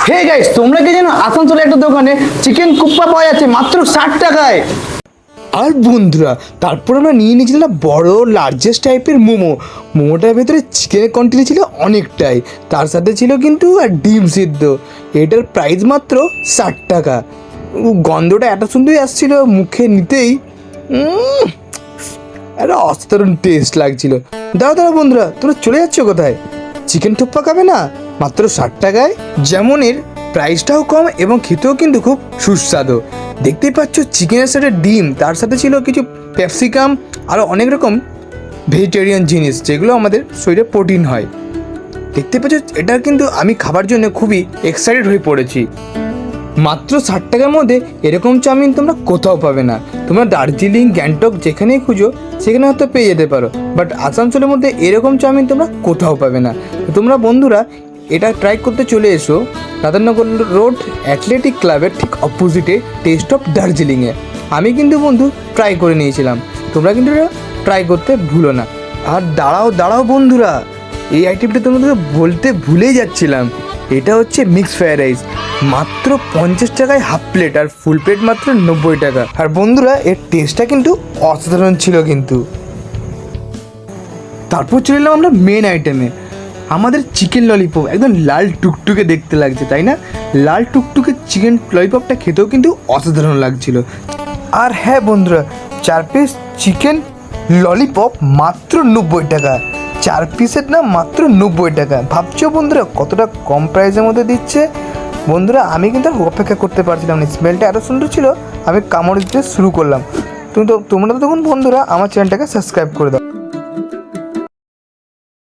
Hey guys, তোমরা কি জানো আসানসোলে একটা দোকানে চিকেন কুপ্পা পাওয়া যাচ্ছে মাত্র 60 টাকায়। আর বন্ধুরা, তারপর আমরা নিয়ে নিয়েছিলাম বড় লার্জেস্ট টাইপের মোমোটার ভেতরে চিকেনের কোয়ান্টিটি ছিল অনেকটাই, তার সাথে ছিল কিন্তু আর ডিম সিদ্ধ। এটার প্রাইস মাত্র 60 টাকা। গন্ধটা এত সুন্দরই আসছিল, মুখে নিতেই একটা অসাধারণ টেস্ট লাগছিল। দাঁড়াও বন্ধুরা, তোমরা চলে যাচ্ছ কোথায়? চিকেন থুপ্পা খাবে না মাত্র 60 টাকায়? যেমন এর প্রাইসটাও কম এবং খেতেও কিন্তু খুব সুস্বাদু। দেখতেই পাচ্ছ চিকেনের সাথে ডিম, তার সাথে ছিল কিছু ক্যাপসিকাম, আরও অনেক রকম ভেজিটেরিয়ান জিনিস যেগুলো আমাদের শরীরে প্রোটিন হয়। দেখতে পাচ্ছ, এটা কিন্তু আমি খাবার জন্য খুবই এক্সাইটেড হয়ে পড়েছি। মাত্র 60 টাকার মধ্যে এরকম চাউমিন তোমরা কোথাও পাবে না। তোমরা দার্জিলিং, গ্যাংটক যেখানেই খুঁজো সেখানে হয়তো পেয়ে যেতে পারো, বাট আসানসোলের মধ্যে এরকম চাউমিন তোমরা কোথাও পাবে না। তোমরা বন্ধুরা এটা ট্রাই করতে চলে এসো রাধানগর রোড অ্যাথলেটিক ক্লাবের ঠিক অপোজিটে টেস্ট অফ দার্জিলিংয়ে। আমি কিন্তু বন্ধু ট্রাই করে নিয়েছিলাম, তোমরা কিন্তু ট্রাই করতে ভুলো না। আর দাঁড়াও বন্ধুরা, এই আইটেমটা তোমাদেরকে বলতে ভুলেই যাচ্ছিলাম। এটা হচ্ছে মিক্স ফ্রাইড রাইস, মাত্র 50 টাকায় হাফ প্লেট, আর ফুল প্লেট মাত্র 90 টাকা। আর বন্ধুরা এর টেস্টটা কিন্তু অসাধারণ ছিল কিন্তু। তারপর চলে এলাম আমরা মেন আইটেমে, আমাদের চিকেন ললিপপ। একদম লাল টুকটুকে দেখতে লাগছে, তাই না? লাল টুকটুকে চিকেন ললিপপটা খেতেও কিন্তু অসাধারণ লাগছিল। আর হ্যাঁ বন্ধুরা, 4 পিস চিকেন ললিপপ মাত্র 90 টাকা। 4 পিসের না মাত্র 90 টাকা। ভাবছো বন্ধুরা কতটা কম প্রাইসের মধ্যে দিচ্ছে? বন্ধুরা আমি কিন্তু আর অপেক্ষা করতে পারছিলাম না, স্মেলটা এত সুন্দর ছিল, আমি কামড় দিতে শুরু করলাম। তোমরা তো তখন বন্ধুরা আমার চ্যানেলটাকে সাবস্ক্রাইব করে দাও।